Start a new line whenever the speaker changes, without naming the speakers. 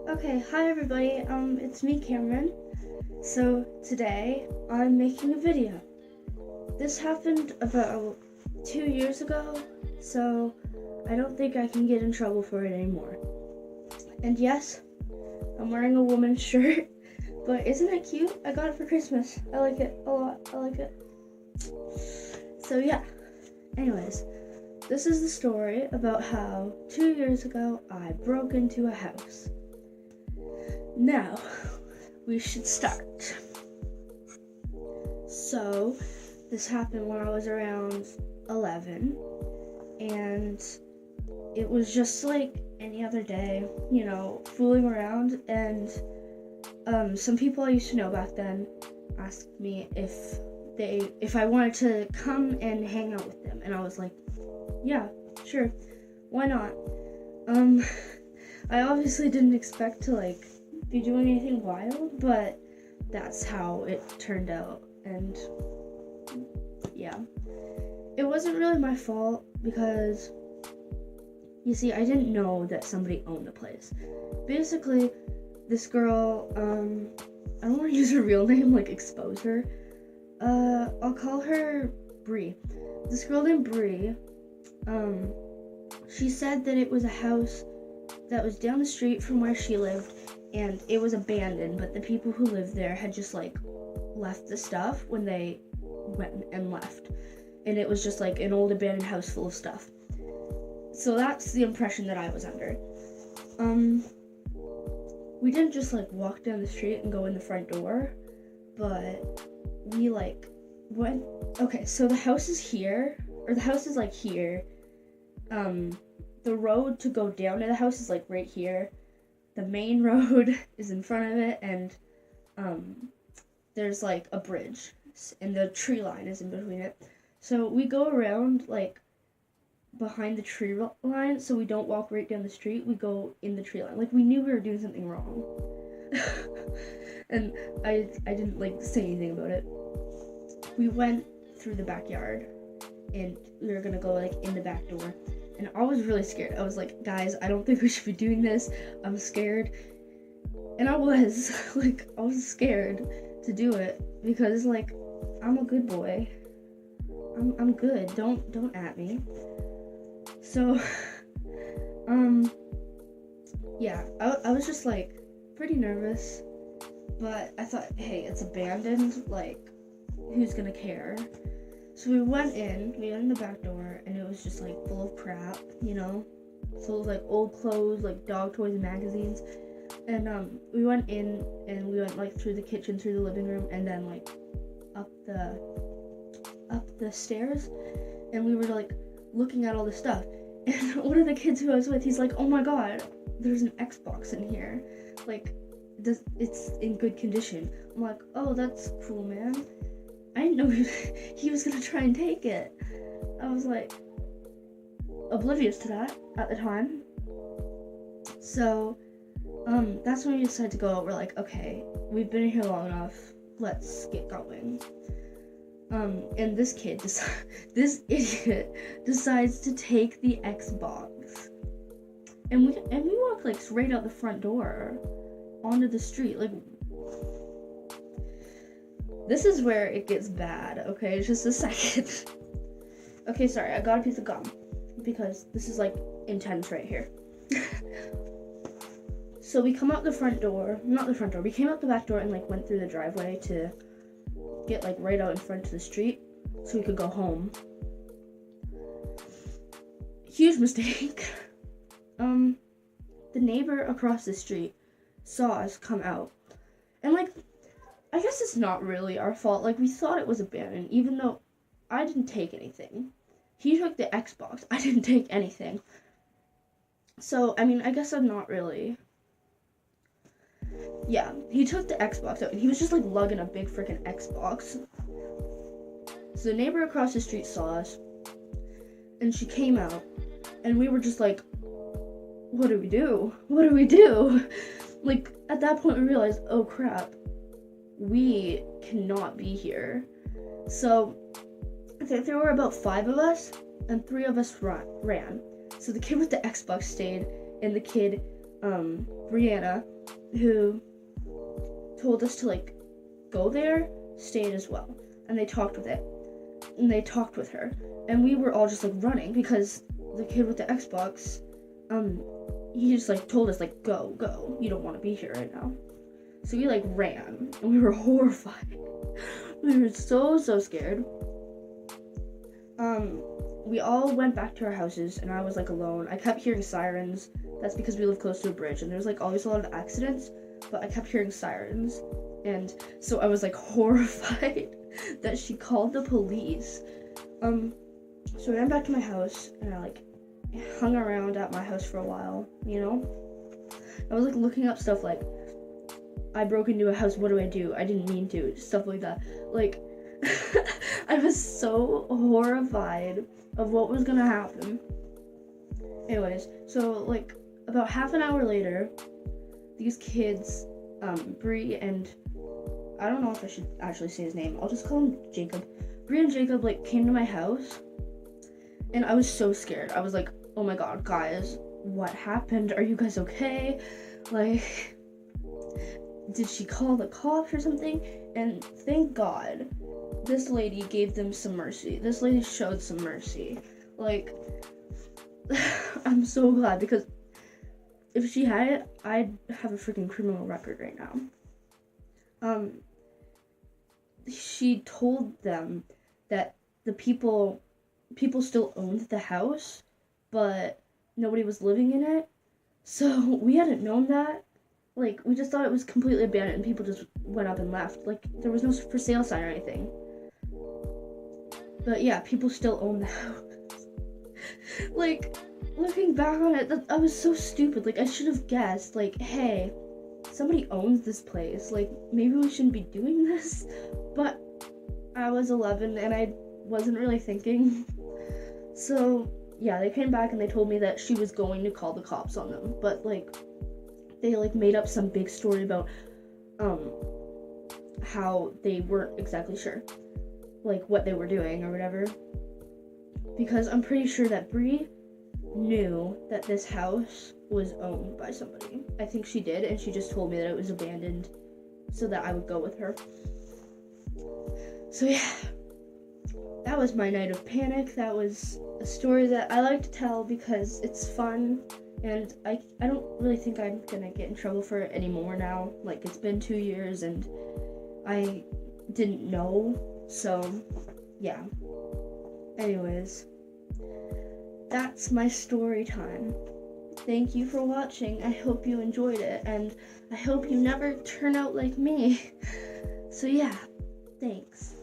Okay, hi everybody, it's me, Cameron. So, today, I'm making a video. This happened about 2 years ago, so I don't think I can get in trouble for it anymore. And yes, I'm wearing a woman's shirt, but isn't it cute? I got it for Christmas. I like it a lot. I like it. So yeah, anyways, this is the story about how 2 years ago I broke into a house. Now, we should start. So, this happened when I was around 11, and it was just like any other day, fooling around, and some people I used to know back then asked me if I wanted to come and hang out with them, and I was like, yeah, sure, why not? I obviously didn't expect to be doing anything wild, but that's how it turned out. And yeah, it wasn't really my fault because you see, I didn't know that somebody owned the place. Basically, this girl, I don't want to use her real name, expose her. I'll call her Bree. This girl named Bree, she said that it was a house that was down the street from where she lived, and it was abandoned, but the people who lived there had just left the stuff when they went and left, and it was just an old abandoned house full of stuff. So that's the impression that I was under. We didn't just walk down the street and go in the front door, but we went. Okay, so the house is here, or the house is here. The road to go down to the house is right here. The main road is in front of it, and there's a bridge, and the tree line is in between it. So we go around behind the tree line, so we don't walk right down the street. We go in the tree line. We knew we were doing something wrong, and I didn't say anything about it. We went through the backyard, and we were gonna go in the back door. And I was really scared. I was like, guys, I don't think we should be doing this. I'm scared. And I was, I was scared to do it because, I'm a good boy. I'm good. Don't at me. So, yeah, I was just, pretty nervous. But I thought, hey, it's abandoned. Who's gonna care? So we went in the back door, and it was just full of crap, full of old clothes, dog toys and magazines. And we went in, and we went through the kitchen, through the living room, and then up the stairs, and we were looking at all the stuff. And one of the kids who I was with, he's like, "Oh my god, there's an Xbox in here. It's in good condition." I'm like, "Oh, that's cool, man." I didn't know he was gonna try and take it. I was oblivious to that at the time. So, that's when we decided to go out. We're like, okay, we've been here long enough. Let's get going. And this this idiot decides to take the Xbox, and we walk straight out the front door onto the street. This is where it gets bad, okay? Just a second. Okay, sorry, I got a piece of gum because this is intense right here. So we come out the front door, not the front door, we came out the back door and went through the driveway to get right out in front of the street so we could go home. Huge mistake. The neighbor across the street saw us come out, and I guess it's not really our fault. We thought it was abandoned, even though I didn't take anything. He took the Xbox. I didn't take anything. So, I guess I'm not really. Yeah, he took the Xbox out, and he was just, lugging a big freaking Xbox. So the neighbor across the street saw us, and she came out, and we were just what do we do? What do we do? At that point, we realized, oh, crap. We cannot be here. So I think there were about 5 of us, and 3 of us ran. So the kid with the Xbox stayed, and the kid Brianna, who told us to like go there, stayed as well, and they talked with her, and we were all just like running because the kid with the Xbox, he just like told us like go, you don't want to be here right now. So we like ran, and we were horrified. We were so scared. We all went back to our houses, and I was like alone. I kept hearing sirens. That's because we live close to a bridge, and there's like always a lot of accidents, but I kept hearing sirens, and so I was like horrified that she called the police. So I ran back to my house, and I like hung around at my house for a while, you know? I was like looking up stuff like, I broke into a house, what do I do? I didn't mean to, stuff like that. Like, I was so horrified of what was gonna happen. Anyways, so like about half an hour later, these kids, Bree and I don't know if I should actually say his name. I'll just call him Jacob. Bree and Jacob like came to my house, and I was so scared. I was like, oh my god, guys, what happened? Are you guys okay? Like, did she call the cops or something? And thank God, this lady gave them some mercy. This lady showed some mercy. Like, I'm so glad, because if she had it, I'd have a freaking criminal record right now. She told them that the people still owned the house, but nobody was living in it. So we hadn't known that. Like, we just thought it was completely abandoned and people just went up and left. Like, there was no for sale sign or anything. But yeah, people still own the house. Like, looking back on it, I was so stupid. Like, I should have guessed, like, hey, somebody owns this place. Like, maybe we shouldn't be doing this. But I was 11 and I wasn't really thinking. So, yeah, they came back and they told me that she was going to call the cops on them. But, like, they, like, made up some big story about, how they weren't exactly sure, like, what they were doing or whatever. Because I'm pretty sure that Bree knew that this house was owned by somebody. I think she did, and she just told me that it was abandoned so that I would go with her. So yeah, that was my night of panic. That was a story that I like to tell because it's fun, and I don't really think I'm gonna get in trouble for it anymore now. Like, it's been 2 years and I didn't know, so yeah. Anyways, that's my story time. Thank you for watching. I hope you enjoyed it, and I hope you never turn out like me. So yeah, thanks.